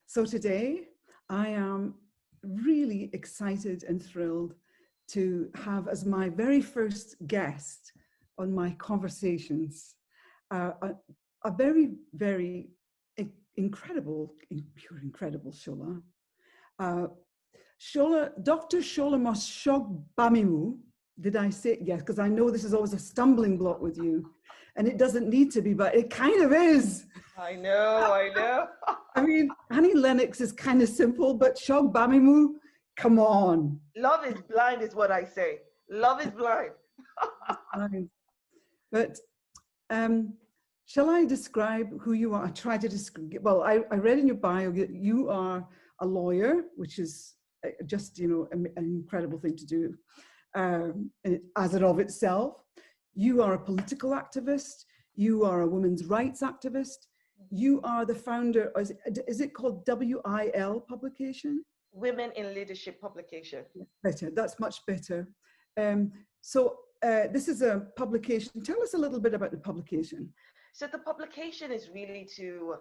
So today I am really excited and thrilled to have as my very first guest on my conversations a very, very incredible, pure incredible Shola. Dr. Shola Mos-Shogbamimu, did I say yes? Because I know this is always a stumbling block with you, and it doesn't need to be, but it kind of is. I know. I mean, Honey Lennox is kind of simple, but Shogbamimu, come on. Love is blind is what I say. Love is blind. But shall I describe who you are? I try to describe, well, I read in your bio that you are a lawyer, which is just, an incredible thing to do as it of itself. You are a political activist. You are a women's rights activist. You are the founder, is it called WIL publication? Women in Leadership publication. Better, that's much better. So this is a publication. Tell us a little bit about the publication. So the publication is really to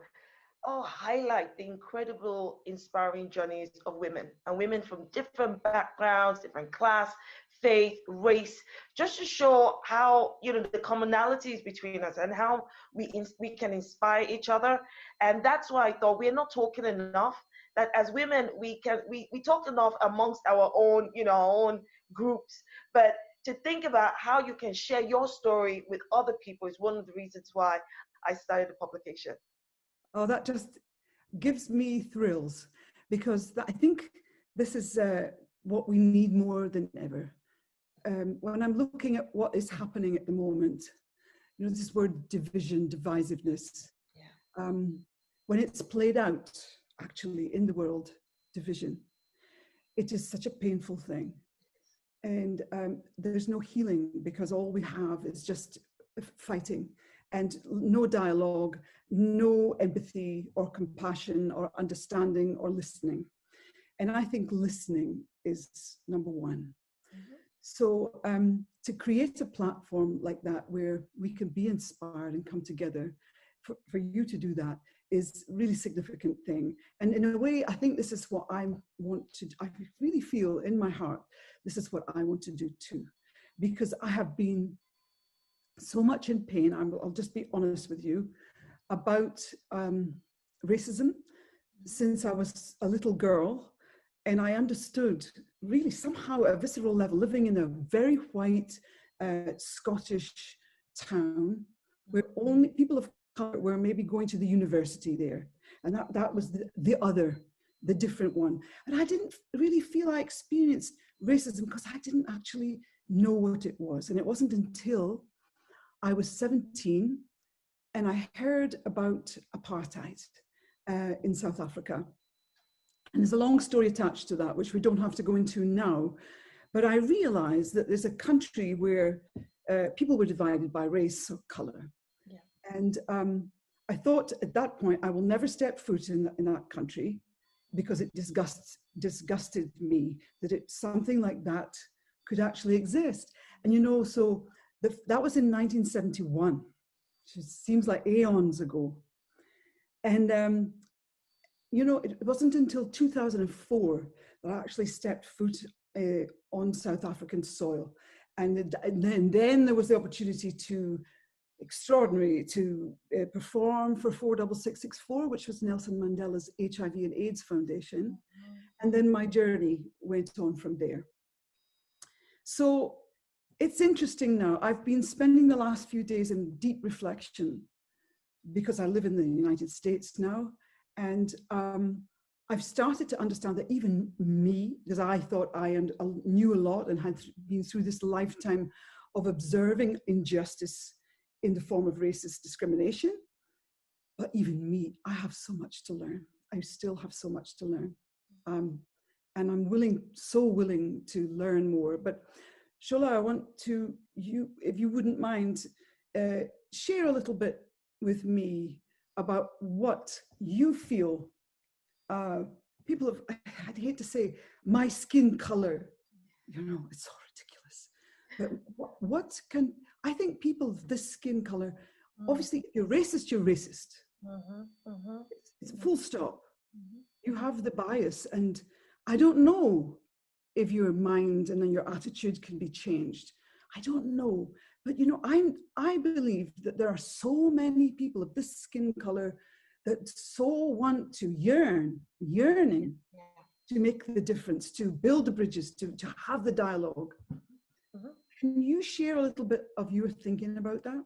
highlight the incredible, inspiring journeys of women and women from different backgrounds, different class, faith, race, just to show how, the commonalities between us and how we can inspire each other. And that's why I thought we're not talking enough, that as women, we talk enough amongst our own, our own groups, but to think about how you can share your story with other people is one of the reasons why I started the publication. Oh, that just gives me thrills, because I think this is what we need more than ever. When I'm looking at what is happening at the moment, this word division, divisiveness, when it's played out actually in the world, division, it is such a painful thing. And there's no healing, because all we have is just fighting and no dialogue, no empathy or compassion or understanding or listening. And I think listening is number one. Mm-hmm. So to create a platform like that where we can be inspired and come together, for you to do that is a really significant thing. And in a way, I think this is what I want to do. I really feel in my heart, this is what I want to do too, because I have been so much in pain. I'll just be honest with you about racism since I was a little girl. And I understood really somehow at a visceral level, living in a very white Scottish town where only people of color were maybe going to the university there. And that was the different one. And I didn't really feel I experienced racism because I didn't actually know what it was. And it wasn't until I was 17 and I heard about apartheid in South Africa. And there's a long story attached to that, which we don't have to go into now. But I realized that there's a country where people were divided by race or color. Yeah. And I thought at that point, I will never step foot in that country, because it disgusted me that something like that could actually exist. And so that was in 1971, which seems like aeons ago. And it wasn't until 2004 that I actually stepped foot on South African soil. And then there was the opportunity to perform for 46664, which was Nelson Mandela's HIV and AIDS Foundation. And then my journey went on from there. So it's interesting now. I've been spending the last few days in deep reflection, because I live in the United States now. And I've started to understand that even me, because I thought I knew a lot and had been through this lifetime of observing injustice in the form of racist discrimination, but even me, I have so much to learn. I still have so much to learn. And I'm so willing to learn more. But Shola, I want if you wouldn't mind, share a little bit with me about what you feel people have, I'd hate to say, my skin color, it's so ridiculous. But I think people of this skin color, obviously, if you're racist, you're racist. It's full stop. You have the bias, and I don't know if your mind and then your attitude can be changed. I don't know. But you know, I believe that there are so many people of this skin color that so want to yearning to make the difference, to build the bridges, to have the dialogue. Can you share a little bit of your thinking about that?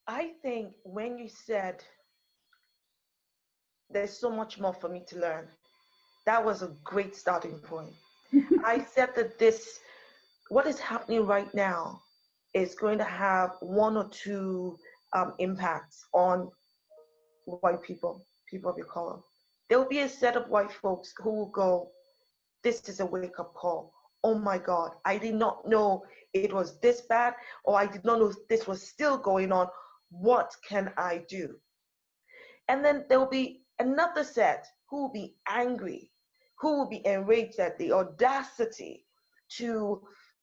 I think when you said there's so much more for me to learn, that was a great starting point. I said that what is happening right now is going to have one or two impacts on white people, people of your color. There will be a set of white folks who will go, this is a wake-up call. Oh my God, I did not know it was this bad, or I did not know this was still going on. What can I do? And then there will be another set who will be angry, who will be enraged at the audacity to,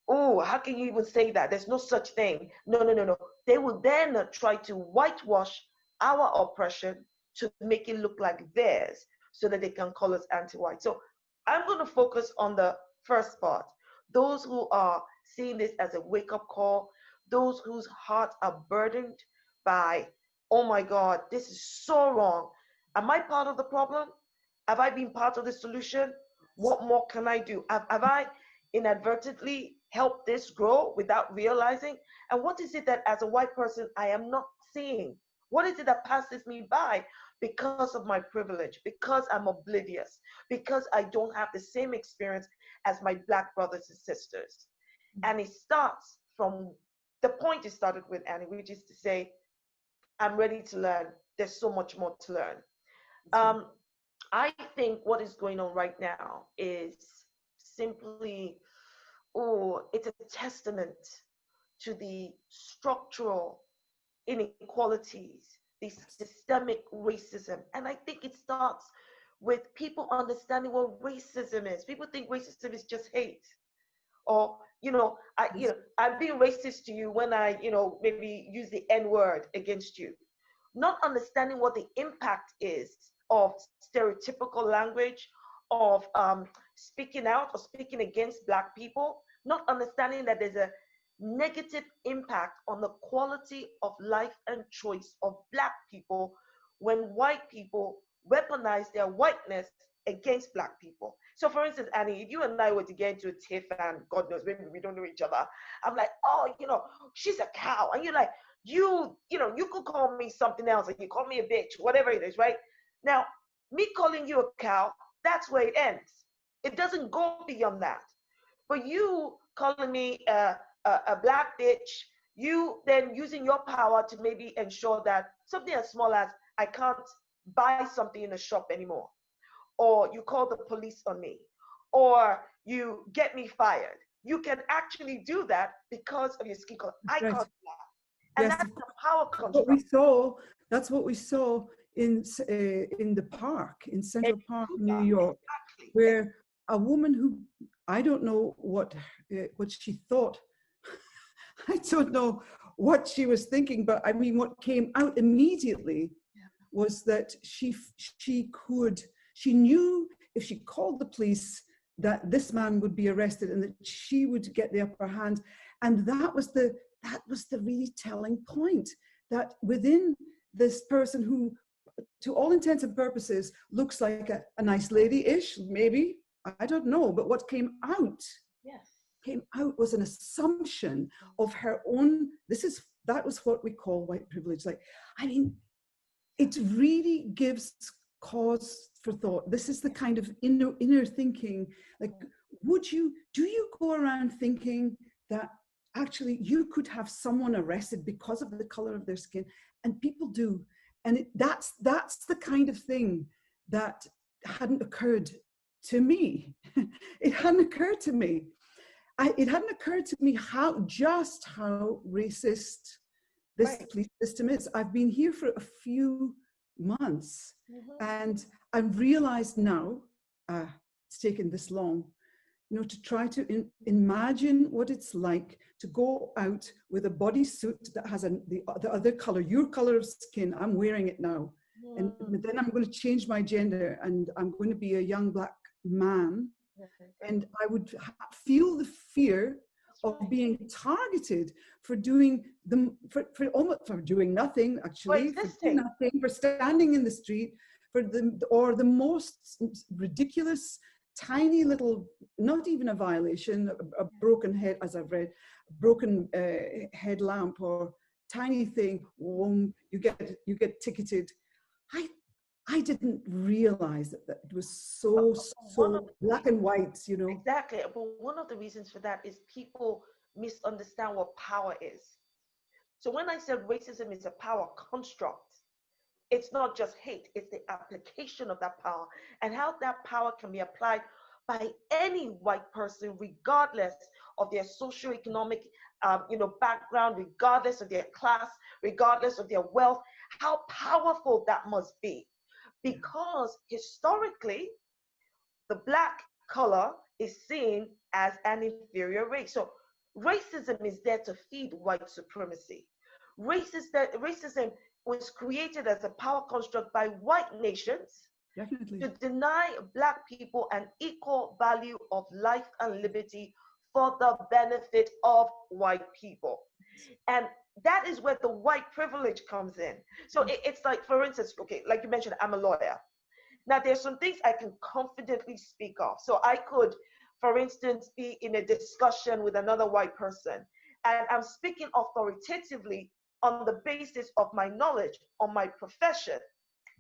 oh, how can you even say that? There's no such thing. No, no, no, no. They will then try to whitewash our oppression to make it look like theirs so that they can call us anti-white. So I'm going to focus on the first part. Those who are seeing this as a wake-up call, those whose hearts are burdened by, oh my God, this is so wrong. Am I part of the problem? Have I been part of the solution? What more can I do? Have I inadvertently helped this grow without realizing? And what is it that as a white person I am not seeing? What is it that passes me by because of my privilege, because I'm oblivious, because I don't have the same experience as my Black brothers and sisters? And it starts from the point you started with, Annie, which is to say, I'm ready to learn. There's so much more to learn. I think what is going on right now is simply, it's a testament to the structural inequalities, the systemic racism. And I think it starts with people understanding what racism is. People think racism is just hate. Or, I'm being racist to you when I, maybe use the N word against you. Not understanding what the impact is of stereotypical language, of speaking out or speaking against Black people, not understanding that there's a negative impact on the quality of life and choice of Black people when white people weaponize their whiteness against Black people. So for instance, Annie, if you and I were to get into a tiff and God knows, maybe we don't know each other, I'm like, oh, she's a cow. And you're like, you could call me something else, and you call me a bitch, whatever it is, right? Now, me calling you a cow, that's where it ends. It doesn't go beyond that. But you calling me a Black bitch, you then using your power to maybe ensure that something as small as I can't buy something in a shop anymore, or you call the police on me, or you get me fired. You can actually do that because of your skin color. I can't do that. And yes, that's the power construct. That's what we saw in the park, in Central Park, New York, exactly. Where a woman who, I don't know what she thought. I don't know what she was thinking, but I mean, what came out immediately was that she knew if she called the police that this man would be arrested and that she would get the upper hand. And that was the really telling point, that within this person who, to all intents and purposes, looks like a nice lady-ish, maybe, I don't know, but what came out was an assumption of her own. That was what we call white privilege. Like, I mean, it really gives cause for thought. This is the kind of inner thinking. Like, do you go around thinking that actually you could have someone arrested because of the color of their skin? And people do. And that's the kind of thing that hadn't occurred to me. It hadn't occurred to me. It hadn't occurred to me how racist this police system is. I've been here for a few months, and I've realized now, it's taken this long, to try to imagine what it's like to go out with a bodysuit that has the other color, your color of skin. I'm wearing it now. And Mm. then I'm going to change my gender and I'm going to be a young Black man. And I would feel the fear That's of right. being targeted for doing for doing nothing, For actually, for doing existing. nothing, for standing in the street, or the most ridiculous, tiny little, not even a violation, a broken head, as I've read, broken headlamp or tiny thing, you get ticketed. I I didn't realize that it was But so, one of so the black and white, you know. exactly. But one of the reasons for that is people misunderstand what power is. So when I said racism is a power construct, it's not just hate, it's the application of that power and how that power can be applied by any white person, regardless of their socioeconomic background, regardless of their class, regardless of their wealth, how powerful that must be. Because historically, the Black color is seen as an inferior race. So racism is there to feed white supremacy. Racism was created as a power construct by white nations Definitely. to deny Black people an equal value of life and liberty for the benefit of white people. And that is where the white privilege comes in. So it's like, for instance, okay, like you mentioned, I'm a lawyer. Now, there's some things I can confidently speak of. So I could, for instance, be in a discussion with another white person, and I'm speaking authoritatively on the basis of my knowledge, on my profession,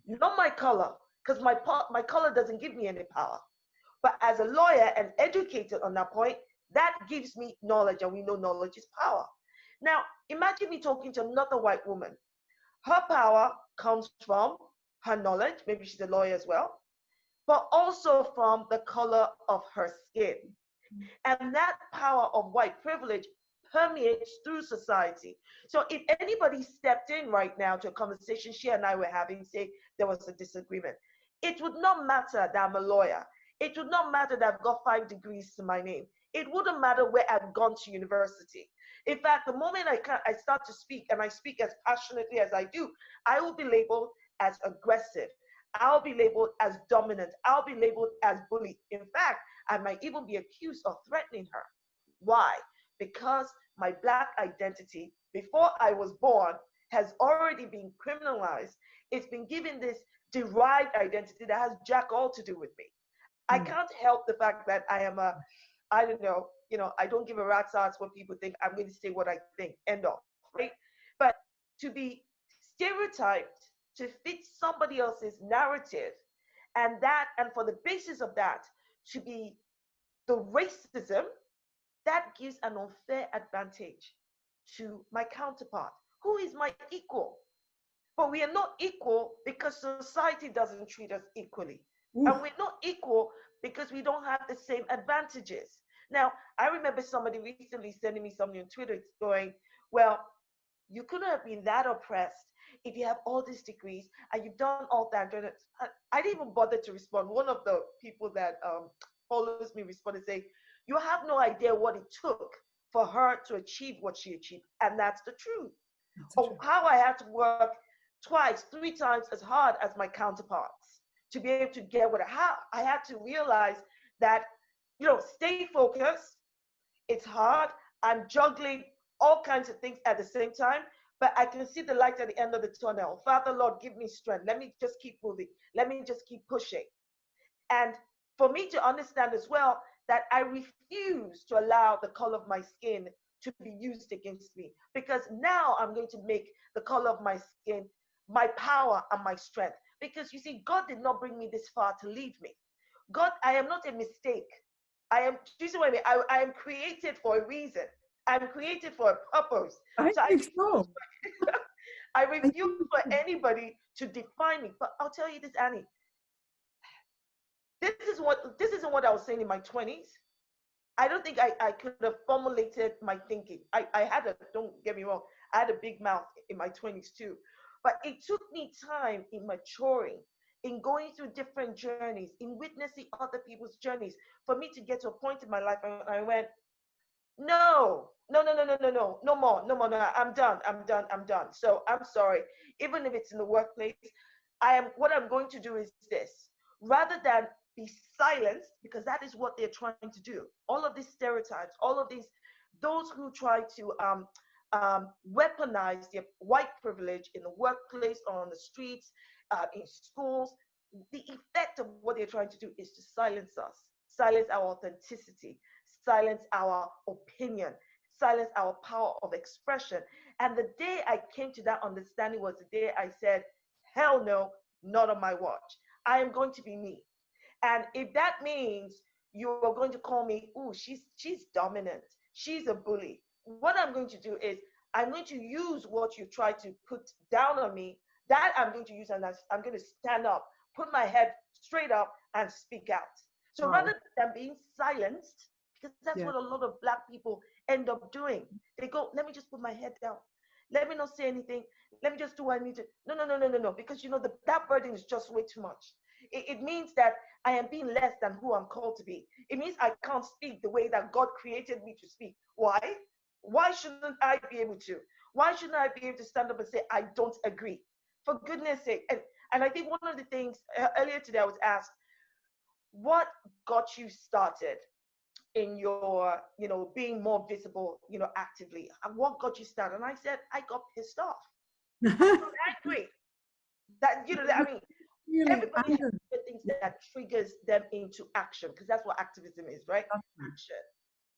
not my color, because my color doesn't give me any power. But as a lawyer and educated on that point, that gives me knowledge, and we know knowledge is power. Now, imagine me talking to another white woman. Her power comes from her knowledge, maybe she's a lawyer as well, but also from the color of her skin. And that power of white privilege permeates through society. So if anybody stepped in right now to a conversation she and I were having, say there was a disagreement, it would not matter that I'm a lawyer. It would not matter that I've got 5 degrees to my name. It wouldn't matter where I've gone to university. In fact, the moment I start to speak, and I speak as passionately as I do, I will be labeled as aggressive. I'll be labeled as dominant. I'll be labeled as bully. In fact, I might even be accused of threatening her. Why? Because my Black identity, before I was born, has already been criminalized. It's been given this derived identity that has jack all to do with me. I can't help the fact that I am I don't know, I don't give a rat's ass what people think. I'm going to say what I think, end of, right? But to be stereotyped to fit somebody else's narrative, and for the basis of that to be the racism, that gives an unfair advantage to my counterpart, who is my equal. But we are not equal because society doesn't treat us equally. Oof. And we're not equal because we don't have the same advantages. Now, I remember somebody recently sending me something on Twitter going, well, you couldn't have been that oppressed if you have all these degrees and you've done all that. I didn't even bother to respond. One of the people that follows me responded saying, you have no idea what it took for her to achieve what she achieved. And that's the truth. Of how I had to work twice, 3 times as hard as my counterparts to be able to get what I had to realize that, stay focused. It's hard. I'm juggling all kinds of things at the same time, but I can see the light at the end of the tunnel. Father, Lord, give me strength. Let me just keep moving. Let me just keep pushing. And for me to understand as well that I refuse to allow the color of my skin to be used against me, because now I'm going to make the color of my skin my power and my strength. Because you see, God did not bring me this far to leave me. God, I am not a mistake. I am created for a reason. I'm created for a purpose. I So think so. I I refuse think for anybody to define me. But I'll tell you this, Annie. This isn't what I was saying in my 20s. I don't think I could have formulated my thinking. Don't get me wrong, I had a big mouth in my 20s too. But it took me time in maturing, in going through different journeys, in witnessing other people's journeys, for me to get to a point in my life and I went, no, no, no, no, no, no, no, no more, no more, no, I'm done. So I'm sorry. Even if it's in the workplace, what I'm going to do is this. Rather than be silenced, because that is what they're trying to do. All of these stereotypes, all of these, those who try to weaponize their white privilege in the workplace or on the streets, in schools, the effect of what they're trying to do is to silence us, silence our authenticity, silence our opinion, silence our power of expression. And the day I came to that understanding was the day I said, hell no, not on my watch. I am going to be me. And if that means you are going to call me, ooh, she's dominant, she's a bully, what I'm going to do is I'm going to use what you try to put down on me, that I'm going to use, and I'm going to stand up, put my head straight up and speak out. So Wow. rather than being silenced, because that's Yeah. what a lot of Black people end up doing. They go, let me just put my head down. Let me not say anything. Let me just do what I need to. No. Because that burden is just way too much. It means that I am being less than who I'm called to be. It means I can't speak the way that God created me to speak. Why? Why shouldn't I be able to? Why shouldn't I be able to stand up and say, I don't agree? For goodness sake. And I think one of the things earlier today I was asked, what got you started in your, being more visible, actively? And what got you started? And I said, I got pissed off. I got angry. That, Really everybody anger. has things that triggers them into action, because that's what activism is, right? Action.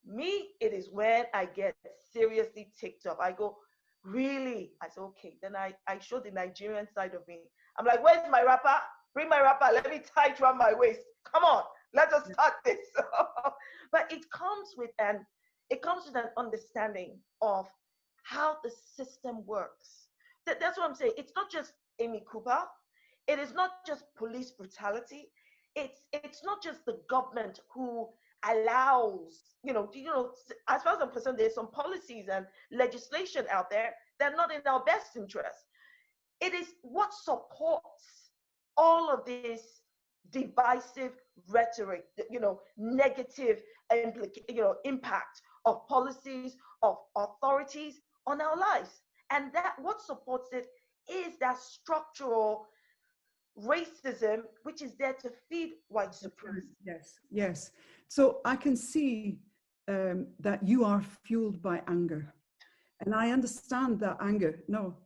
Me, it is when I get seriously ticked off. I go, really? I say, okay. Then I show the Nigerian side of me. I'm like, where's my wrapper? Bring my wrapper. Let me tie it around my waist. Come on, let us start this. But it comes with an understanding of how the system works. That's what I'm saying. It's not just Amy Cooper. It is not just police brutality. It's not just the government who allows, as far as I'm concerned, there's some policies and legislation out there that are not in our best interest. It is what supports all of this divisive rhetoric, negative impact of policies, of authorities on our lives. And that what supports it is that structural racism, which is there to feed white supremacy. Yes. So I can see that you are fueled by anger. And I understand that anger. No,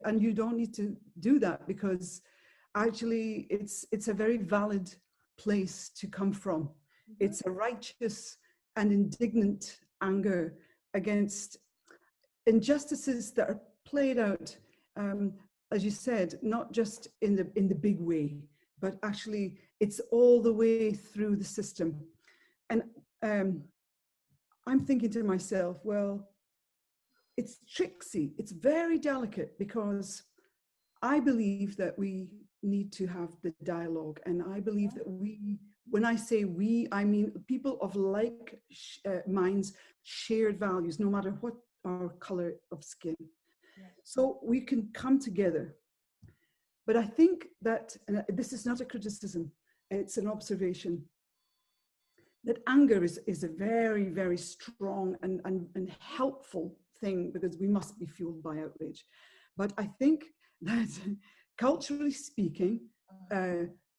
and you don't need to do that, because actually it's a very valid place to come from. Mm-hmm. It's a righteous and indignant anger against injustices that are played out, as you said, not just in the big way, but actually it's all the way through the system. And I'm thinking to myself, well, it's tricksy. It's very delicate, because I believe that we need to have the dialogue. And I believe that when I say we, I mean people of like minds, shared values, no matter what our color of skin. So we can come together. But I think that, and this is not a criticism, it's an observation, that anger is a very, very strong and helpful thing, because we must be fueled by outrage. But I think that culturally speaking,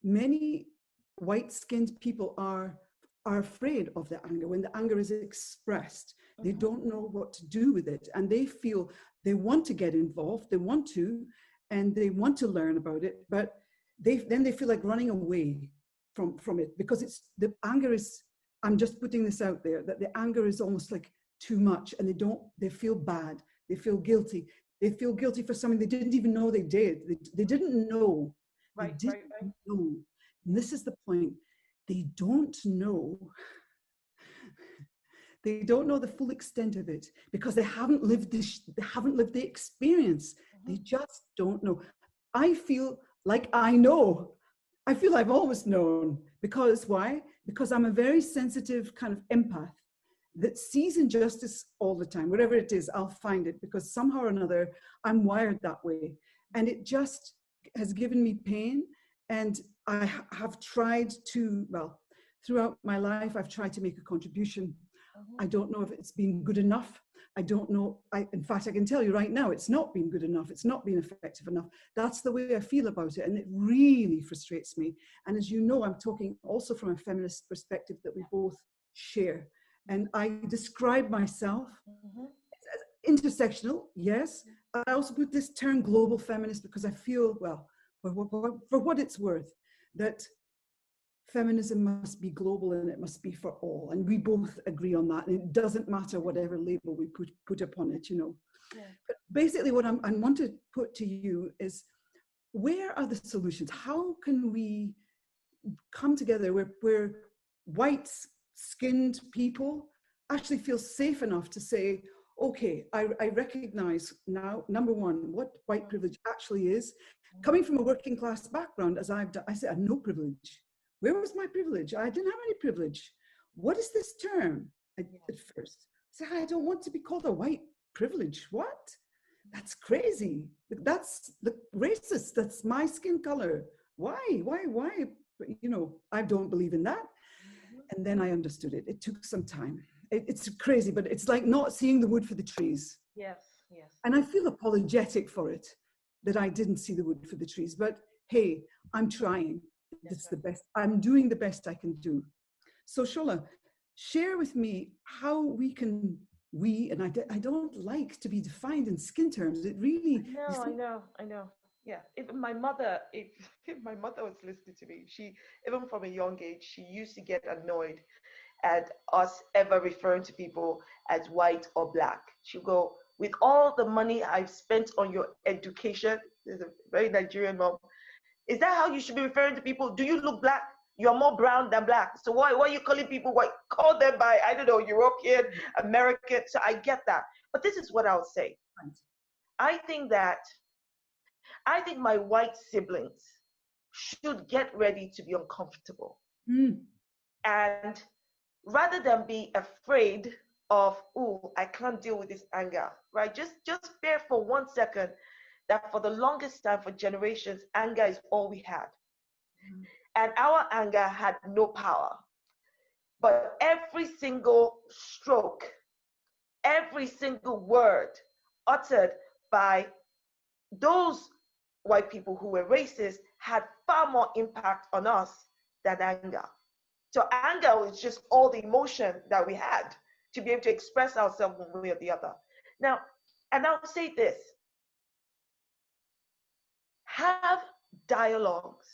many white-skinned people are afraid of the anger. When the anger is expressed, they don't know what to do with it, and they feel they want to get involved, they want to learn about it, but then they feel like running away from it, because the anger is, I'm just putting this out there, that the anger is almost like too much, and they feel bad, they feel guilty for something they didn't even know they did. They didn't know. Right. Know. And this is the point. They don't know. They don't know the full extent of it, because they haven't lived the experience. They just don't know. I feel like I know. I feel I've always known. Because why? Because I'm a very sensitive kind of empath that sees injustice all the time. Whatever it is, I'll find it, because somehow or another, I'm wired that way. And it just has given me pain. And I have tried to, throughout my life, I've tried to make a contribution. I don't know if it's been good enough. I don't know. In fact, I can tell you right now, it's not been good enough. It's not been effective enough. That's the way I feel about it. And it really frustrates me. And as you know, I'm talking also from a feminist perspective that we both share. And I describe myself as intersectional, yes. I also put this term global feminist because I feel, well, for what it's worth, that feminism must be global and it must be for all. And we both agree on that. And it doesn't matter whatever label we put upon it, you know. Yeah. But basically what I want to put to you is, where are the solutions? How can we come together where white-skinned people actually feel safe enough to say, okay, I recognize now, number one, what white privilege actually is. Coming from a working class background, as I've done, I said, I had no privilege. Where was my privilege? I didn't have any privilege. What is this term? At first, I said, I don't want to be called a white privilege. What? That's crazy. That's the racist. That's my skin color. Why? You know, I don't believe in that. And then I understood it. It took some time. It's crazy, but it's like not seeing the wood for the trees. Yes. And I feel apologetic for it, that I didn't see the wood for the trees. But hey, I'm trying. It's the best. I'm doing the best I can do. So Shola, share with me how we can, and I don't like to be defined in skin terms. It really. I know. Yeah. If my mother was listening to me, she, even from a young age, she used to get annoyed at us ever referring to people as white or black. She'll go, with all the money I've spent on your education, there's a very Nigerian mom, is that how you should be referring to people? Do you look black? You're more brown than black. So why are you calling people white? Call them by, I don't know, European, American. So I get that. But this is what I'll say. I think my white siblings should get ready to be uncomfortable. And rather than be afraid of, oh, I can't deal with this anger, right? Just bear for 1 second that for the longest time, for generations, anger is all we had. And our anger had no power. But every single stroke, every single word uttered by those white people who were racist had far more impact on us than anger. So anger was just all the emotion that we had to be able to express ourselves one way or the other. Now, and I'll say this, have dialogues,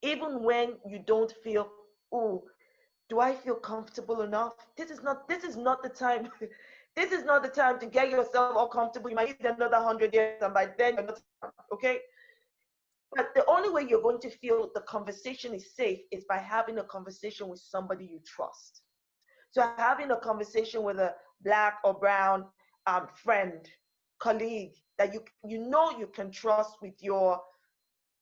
even when you don't feel, oh, do I feel comfortable enough? This is not the time. This is not the time to get yourself all comfortable. You might need another 100 years, and by then you're not, okay? But the only way you're going to feel the conversation is safe is by having a conversation with somebody you trust. So having a conversation with a black or brown friend, colleague that you know you can trust with your,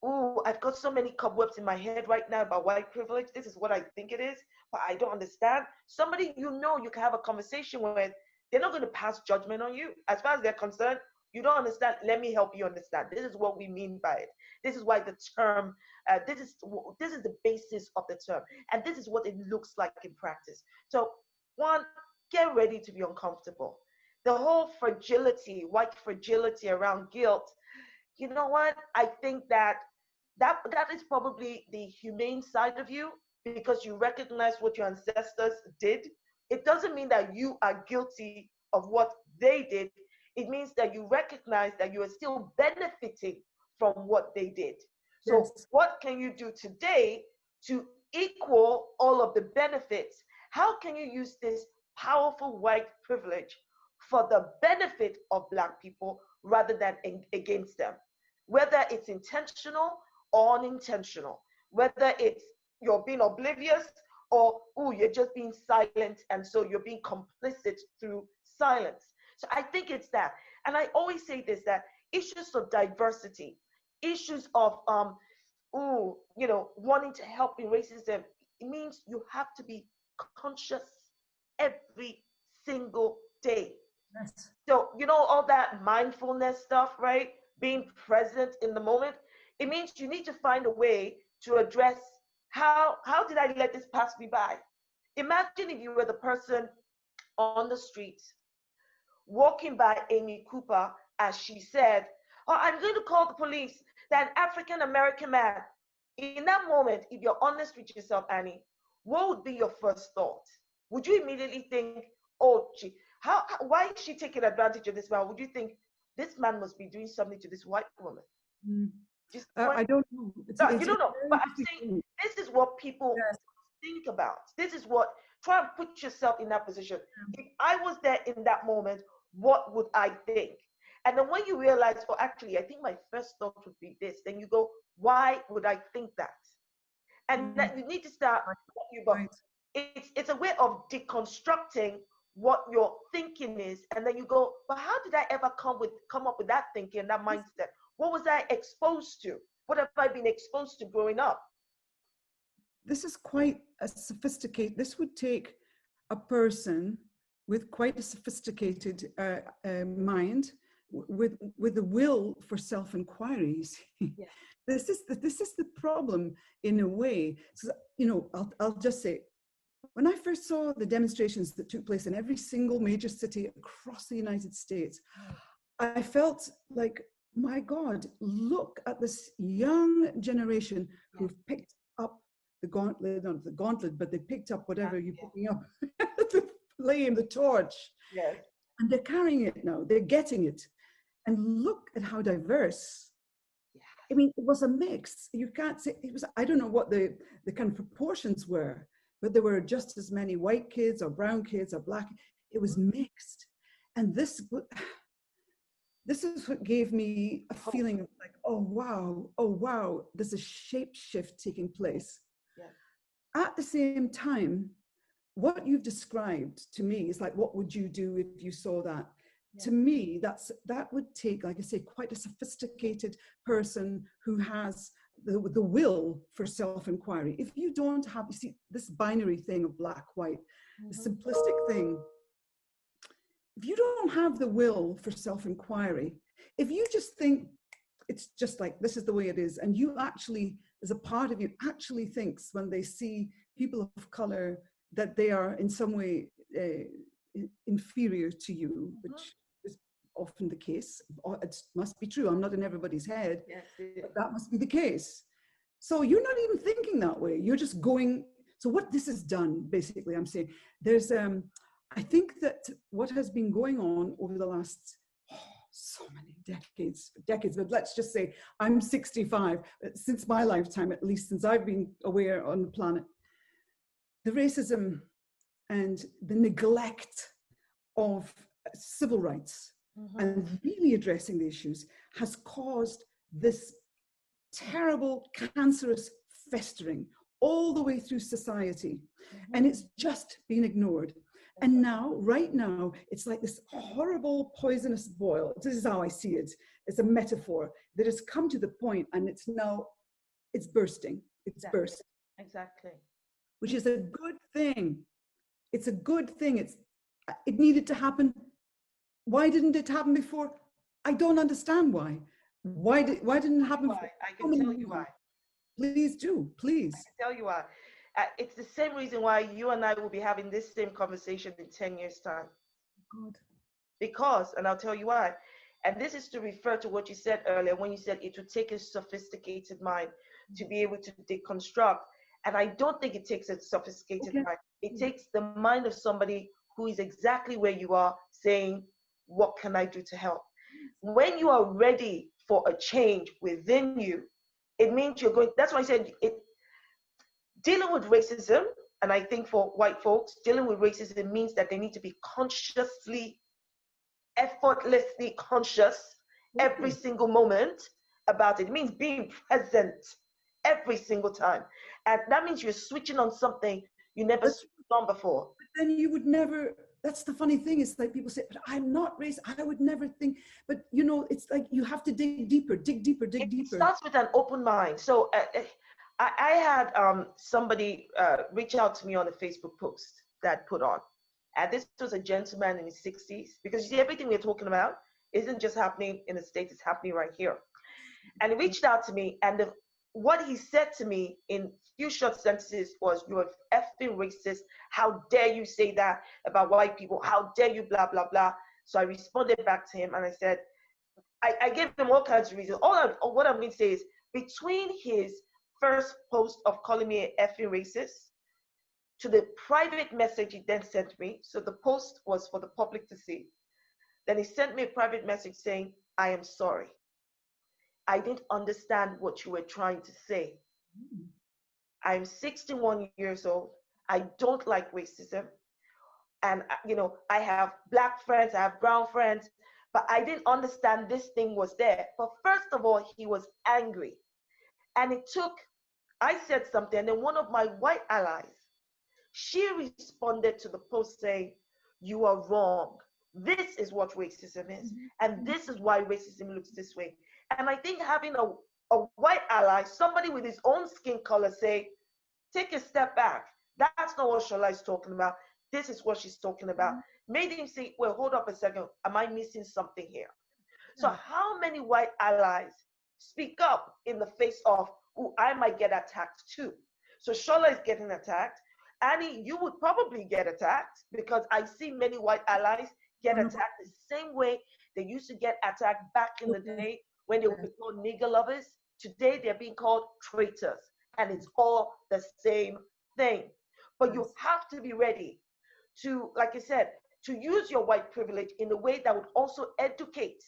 oh, I've got so many cobwebs in my head right now about white privilege. This is what I think it is, but I don't understand. Somebody you know you can have a conversation with. They're not going to pass judgment on you. As far as they're concerned, you don't understand. Let me help you understand. This is what we mean by it. This is why the term, this is the basis of the term. And this is what it looks like in practice. So one, get ready to be uncomfortable. The whole fragility, white fragility around guilt, you know what? I think that is probably the humane side of you, because you recognize what your ancestors did. It doesn't mean that you are guilty of what they did. It means that you recognize that you are still benefiting from what they did. So yes, what can you do today to equal all of the benefits? How can you use this powerful white privilege for the benefit of Black people rather than against them? Whether it's intentional or unintentional, whether it's you're being oblivious or, oh, you're just being silent, and so you're being complicit through silence. So I think it's that. And I always say this, that issues of diversity, issues of, wanting to help in racism, it means you have to be conscious every single day. Yes. So, all that mindfulness stuff, right? Being present in the moment, it means you need to find a way to address how did I let this pass me by? Imagine if you were the person on the street walking by Amy Cooper as she said, "Oh, I'm going to call the police. That African American man." In that moment, if you're honest with yourself, Annie, what would be your first thought? Would you immediately think, "Oh, why is she taking advantage of this man?" Would you think this man must be doing something to this white woman? Mm. Just I don't know. you don't know, but I'm saying this is what people Yes. think about. This is what, try and put yourself in that position. If I was there in that moment, what would I think? And then when you realize, oh, actually, I think my first thought would be this, then you go, why would I think that? And that you need to start, Right. it's a way of deconstructing what your thinking is, and then you go, but how did I ever come up with that thinking, that mindset? What was I exposed to? What have I been exposed to growing up? This is quite a sophisticated, this would take a person with quite a sophisticated mind, with the will for self-inquiries. Yeah. This is the problem in a way. So, you know, I'll just say, when I first saw the demonstrations that took place in every single major city across the United States, I felt like, my God, look at this young generation who've picked up the gauntlet, not the gauntlet, but they picked up whatever you're picking up, the flame, the torch. Yes. And they're carrying it now, they're getting it. And look at how diverse. I mean, it was a mix. You can't say, it was, I don't know what the kind of proportions were, but there were just as many white kids or brown kids or black. It was mixed. And this is what gave me a feeling of like, oh wow, there's a shape shift taking place. Yeah. At the same time, what you've described to me is like, what would you do if you saw that? Yeah. To me, that would take, like I say, quite a sophisticated person who has the will for self-inquiry. If you don't have, you see, this binary thing of black, white, the simplistic thing, if you don't have the will for self-inquiry, if you just think it's just like, this is the way it is, and you actually, as a part of you, actually thinks when they see people of color that they are in some way inferior to you, which is often the case. It must be true. I'm not in everybody's head, but that must be the case. So you're not even thinking that way. You're just going. So what this has done, basically, I'm saying, there's, I think that what has been going on over the last so many decades, but let's just say I'm 65, since my lifetime, at least since I've been aware on the planet, the racism and the neglect of civil rights and really addressing the issues has caused this terrible, cancerous festering all the way through society. And it's just been ignored. And now, right now, it's like this horrible poisonous boil. This is how I see it. It's a metaphor that has come to the point, and it's now, it's bursting. It's bursting. Exactly. Which is a good thing. It's a good thing. It needed to happen. Why didn't it happen before? I don't understand why. Why didn't it happen before? I can tell you why. Please do, please. I can tell you why. It's the same reason why you and I will be having this same conversation in 10 years' time. God. Because, and I'll tell you why, and this is to refer to what you said earlier when you said it would take a sophisticated mind to be able to deconstruct. And I don't think it takes a sophisticated mind. It takes the mind of somebody who is exactly where you are, saying, what can I do to help? When you are ready for a change within you, it means you're going, that's why I said dealing with racism, and I think for white folks, dealing with racism means that they need to be consciously, effortlessly conscious every single moment about it. It means being present every single time. And that means you're switching on something you never switched on before. But then you would never, that's the funny thing, is like people say, but I'm not racist, I would never think, but you know, it's like you have to dig deeper. It starts with an open mind. So I had somebody reach out to me on a Facebook post that I put on. And this was a gentleman in his 60s, because you see, everything we're talking about isn't just happening in the States, it's happening right here. And he reached out to me, and what he said to me in few short sentences was, "You're effing racist. How dare you say that about white people? How dare you, blah, blah, blah." So I responded back to him and I said, I gave him all kinds of reasons. What I'm going to say is, between his first post of calling me an effing racist to the private message he then sent me, so the post was for the public to see. Then he sent me a private message saying, I am sorry. I didn't understand what you were trying to say. I'm 61 years old. I don't like racism. And, I have black friends, I have brown friends, but I didn't understand this thing was there. But first of all, he was angry. And I said something, and then one of my white allies, she responded to the post saying, you are wrong. This is what racism is. And this is why racism looks this way. And I think having a white ally, somebody with his own skin color, say, take a step back. That's not what Shola is talking about. This is what she's talking about. Made him say, well, hold up a second. Am I missing something here? So how many white allies speak up in the face of, oh, I might get attacked too? So Shola is getting attacked. Annie, you would probably get attacked, because I see many white allies get attacked the same way they used to get attacked back in the day when they would be called nigger lovers. Today they're being called traitors, and it's all the same thing. But you have to be ready to, like I said, to use your white privilege in a way that would also educate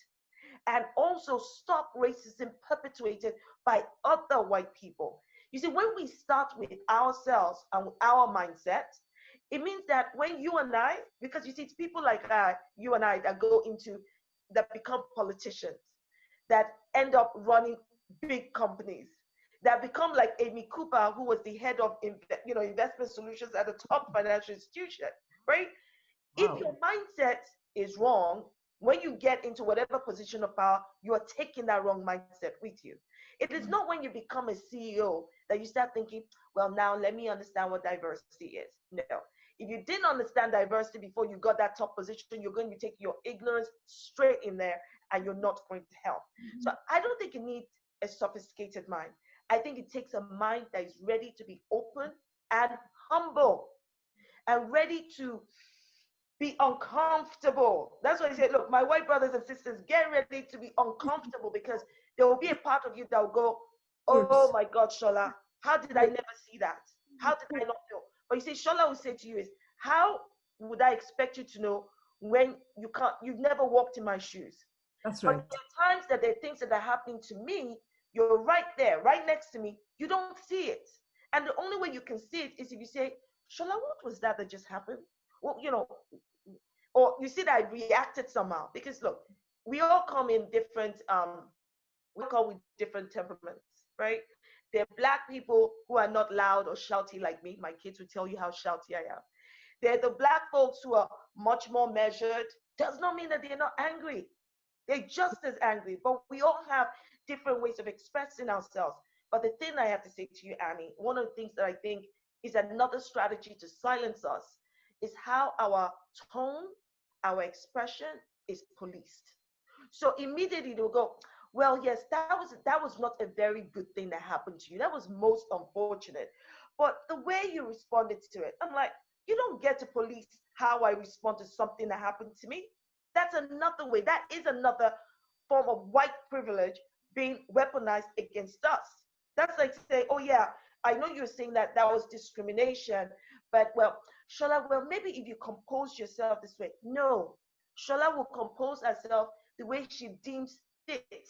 and also stop racism perpetuated by other white people. You see, when we start with ourselves and our mindset, it means that when you and I, because you see, it's people like you and I that become politicians, that end up running big companies, that become like Amy Cooper, who was the head of investment solutions at a top financial institution, right? Wow. If your mindset is wrong, when you get into whatever position of power, you are taking that wrong mindset with you. It is not when you become a CEO that you start thinking, well, now let me understand what diversity is. No. If you didn't understand diversity before you got that top position, you're going to be taking your ignorance straight in there, and you're not going to help. So I don't think you need a sophisticated mind. I think it takes a mind that is ready to be open and humble and ready to be uncomfortable. That's why I say, look, my white brothers and sisters, get ready to be uncomfortable, because there will be a part of you that will go, oh my God, Shola, how did I never see that? How did I not know? But you see, Shola will say to you is, how would I expect you to know when you've never walked in my shoes? That's right. But there are times that there are things that are happening to me, you're right there, right next to me, you don't see it. And the only way you can see it is if you say, Shola, what was that just happened? Well, or you see that I reacted somehow. Because look, we all come in different, we come with different temperaments, right? There are black people who are not loud or shouty like me. My kids will tell you how shouty I am. There are the black folks who are much more measured. Does not mean that they're not angry. They're just as angry, but we all have different ways of expressing ourselves. But the thing I have to say to you, Annie, one of the things that I think is another strategy to silence us is how our tone, our expression is policed. So immediately they'll go, well, yes, that was not a very good thing that happened to you. That was most unfortunate. But the way you responded to it, I'm like, you don't get to police how I respond to something that happened to me. That's another way. That is another form of white privilege being weaponized against us. That's like saying, oh yeah, I know you're saying that was discrimination, but well, Shola, well, maybe if you compose yourself this way. No, Shola will compose herself the way she deems fit.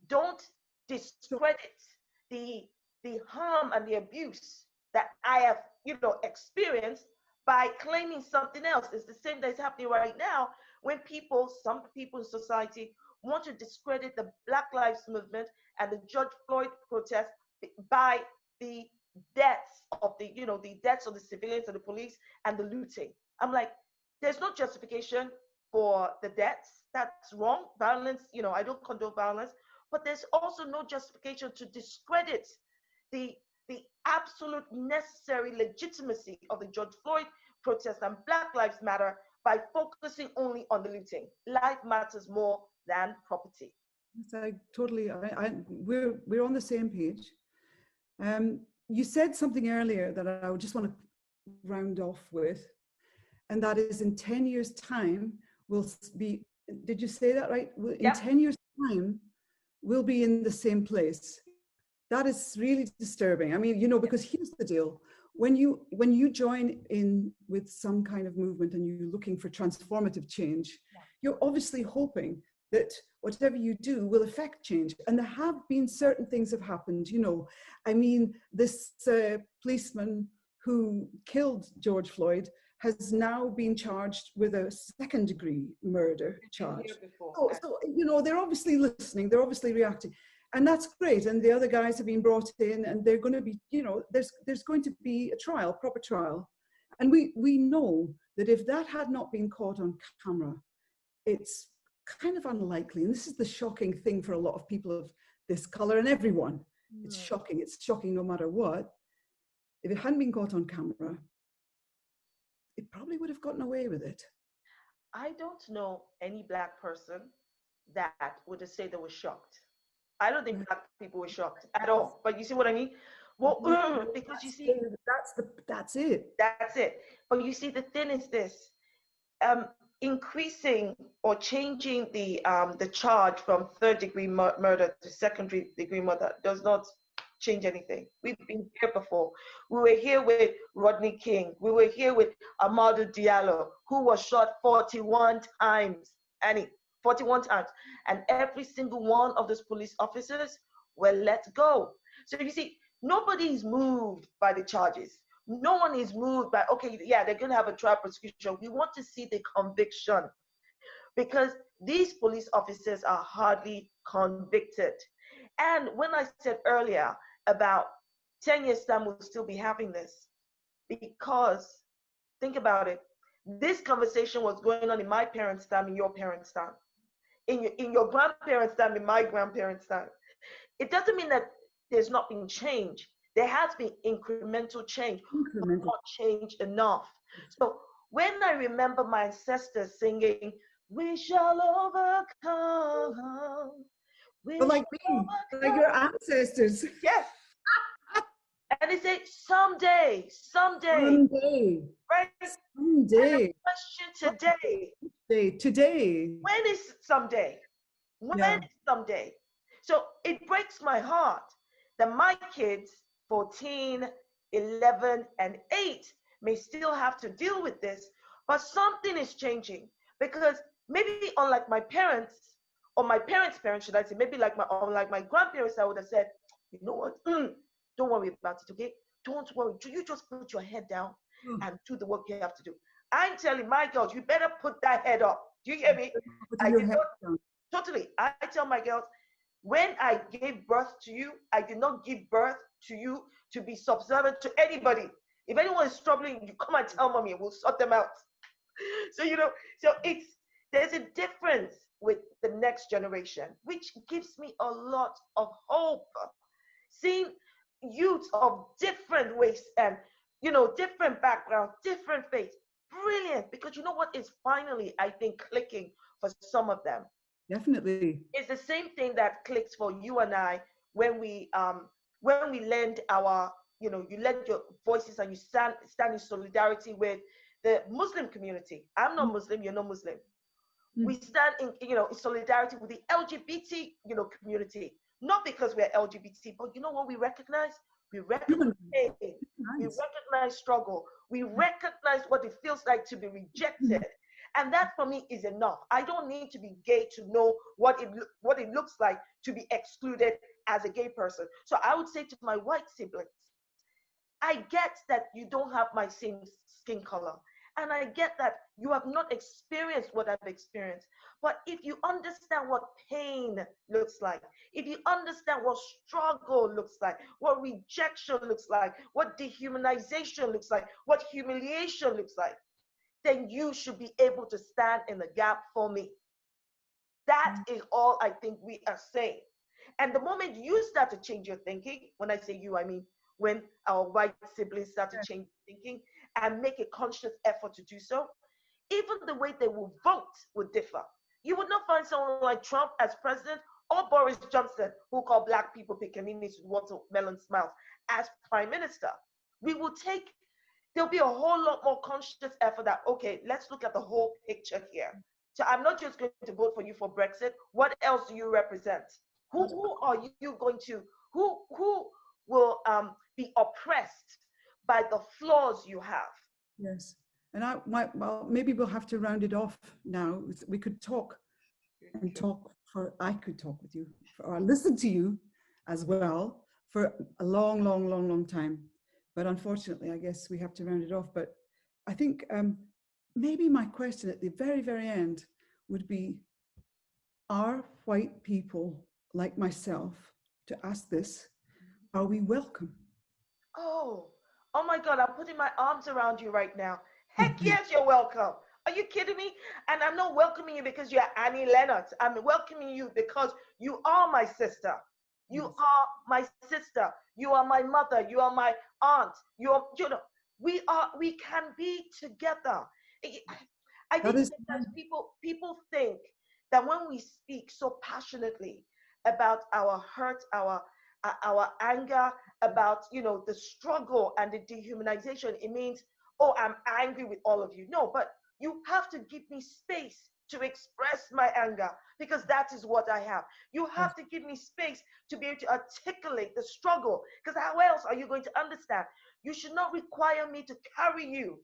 Don't discredit the harm and the abuse that I have, experienced by claiming something else. It's the same that's happening right now when some people in society want to discredit the Black Lives Movement and the George Floyd protest by the deaths of the deaths of the civilians and the police and the looting. I'm like, there's no justification for the deaths. That's wrong. Violence, I don't condone violence, but there's also no justification to discredit the absolute necessary legitimacy of the George Floyd protest and Black Lives Matter by focusing only on the looting. Life matters more than property. Yes, we're on the same page. You said something earlier that I would just want to round off with, and that is in 10 years' time, will be, did you say that right? In Yep. 10 years' time, we'll be in the same place. That is really disturbing. I mean, because here's the deal. When you join in with some kind of movement and you're looking for transformative change, you're obviously hoping that whatever you do will affect change. And there have been certain things have happened, I mean, this policeman who killed George Floyd has now been charged with a second-degree murder charge. So, they're obviously listening, they're obviously reacting. And that's great. And the other guys have been brought in and they're going to be, there's going to be a trial, proper trial. And we know that if that had not been caught on camera, it's kind of unlikely. And this is the shocking thing for a lot of people of this color and everyone. It's shocking. It's shocking no matter what. If it hadn't been caught on camera, it probably would have gotten away with it. I don't know any Black person that would have said they were shocked. I don't think Black people were shocked at all. But you see what I mean? Well, because you see, that's it. That's it. But you see, the thing is this: increasing or changing the charge from third-degree murder to second-degree murder does not change anything. We've been here before. We were here with Rodney King. We were here with Amadou Diallo, who was shot 41 times. 41 times. And every single one of those police officers were let go. So you see, nobody is moved by the charges. No one is moved by, okay, yeah, they're going to have a trial prosecution. We want to see the conviction because these police officers are hardly convicted. And when I said earlier about 10 years time, we'll still be having this because think about it. This conversation was going on in my parents' time, in your parents' time. In your grandparents' time, in my grandparents' time. It doesn't mean that there's not been change. There has been incremental change, but not change enough. So when I remember my ancestors singing, "We shall overcome," like me, like your ancestors. Yes. And they say, someday. Right? Someday. Question today. When is someday? When is someday? So it breaks my heart that my kids, 14, 11, and 8, may still have to deal with this, but something is changing because maybe unlike my parents, or my parents' parents, should I say, maybe like my grandparents, I would have said, you know what, don't worry about it, okay? Don't worry, you just put your head down and do the work you have to do. I'm telling my girls, you better put that head up. Do you hear me? Totally. I tell my girls, when I gave birth to you, I did not give birth to you to be subservient to anybody. If anyone is troubling, you come and tell mommy and we'll sort them out. So, there's a difference with the next generation, which gives me a lot of hope. Seeing youths of different ways and, different backgrounds, different faiths. Brilliant, because you know what is finally, I think, clicking for some of them. Definitely. It's the same thing that clicks for you and I when we lend our, you lend your voices and you stand in solidarity with the Muslim community. I'm not Muslim, you're not Muslim. We stand in solidarity with the LGBT, community. Not because we're LGBT, but you know what we recognize? We recognize pain. We recognize struggle. We recognize what it feels like to be rejected. And that for me is enough. I don't need to be gay to know what it looks like to be excluded as a gay person. So I would say to my white siblings, I get that you don't have my same skin color. And I get that you have not experienced what I've experienced. But if you understand what pain looks like, if you understand what struggle looks like, what rejection looks like, what dehumanization looks like, what humiliation looks like, then you should be able to stand in the gap for me. That is all I think we are saying. And the moment you start to change your thinking, when I say you, I mean when our white siblings start to change thinking and make a conscious effort to do so, even the way they will vote would differ. You would not find someone like Trump as president or Boris Johnson, who call Black people pickaninnies with watermelon smiles, as prime minister. There'll be a whole lot more conscious effort that, okay, let's look at the whole picture here. So I'm not just going to vote for you for Brexit. What else do you represent? Who are you going to, who will be oppressed by the flaws you have? Yes. And well, maybe we'll have to round it off now. We could talk and talk I could talk with you or listen to you as well for a long, long, long, long time. But unfortunately, I guess we have to round it off. But I think maybe my question at the very, very end would be, are white people like myself, to ask this, are we welcome? Oh my God, I'm putting my arms around you right now. Heck yes, you're welcome. Are you kidding me? And I'm not welcoming you because you're Annie Lennox. I'm welcoming you because you are my sister. You are my sister. You are my mother. You are my aunt. We can be together. I think sometimes people think that when we speak so passionately about our hurt, our anger, about the struggle and the dehumanization, it means, oh, I'm angry with all of you. No, but you have to give me space to express my anger, because that is what I have. You have to give me space to be able to articulate the struggle, because how else are you going to understand? You should not require me to carry you.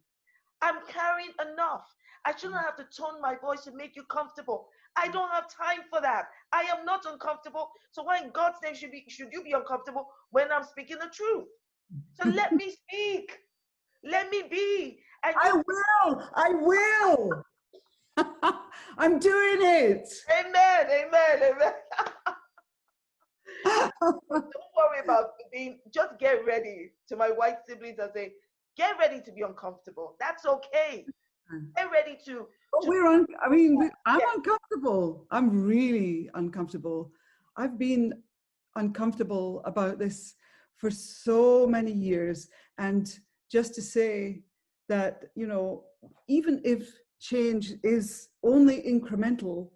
I'm carrying enough. I shouldn't have to tone my voice to make you comfortable. I don't have time for that. I am not uncomfortable. So why in God's name should you be uncomfortable when I'm speaking the truth? So let me speak. Let me be. And I will. I'm doing it. Amen, amen, amen. Don't worry about being, just get ready. To my white siblings, I say, get ready to be uncomfortable. That's okay. Get ready to. I'm uncomfortable. I'm really uncomfortable. I've been uncomfortable about this for so many years. And just to say that, even if change is only incremental,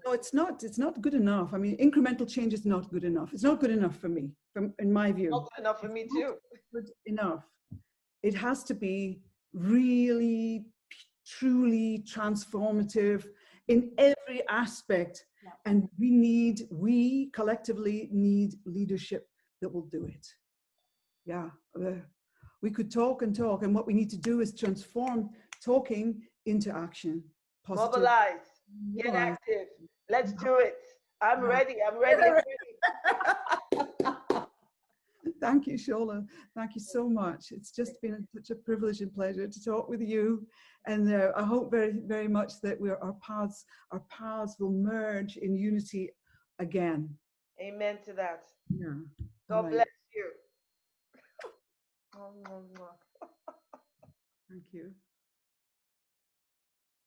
no, it's not good enough. I mean, incremental change is not good enough. It's not good enough for me, in my view. Not good enough for me too. Good enough. It has to be really, truly transformative in every aspect. Yeah. And we collectively need leadership that will do it. Yeah. We could talk and talk, and what we need to do is transform talking into action. Positive. Mobilize. Get active. Let's do it. I'm ready. I'm ready. I'm ready. Thank you, Shola. Thank you so much. It's just been such a privilege and pleasure to talk with you. And I hope very, very much that our paths will merge in unity again. Amen to that. Yeah. God bless you. Thank you.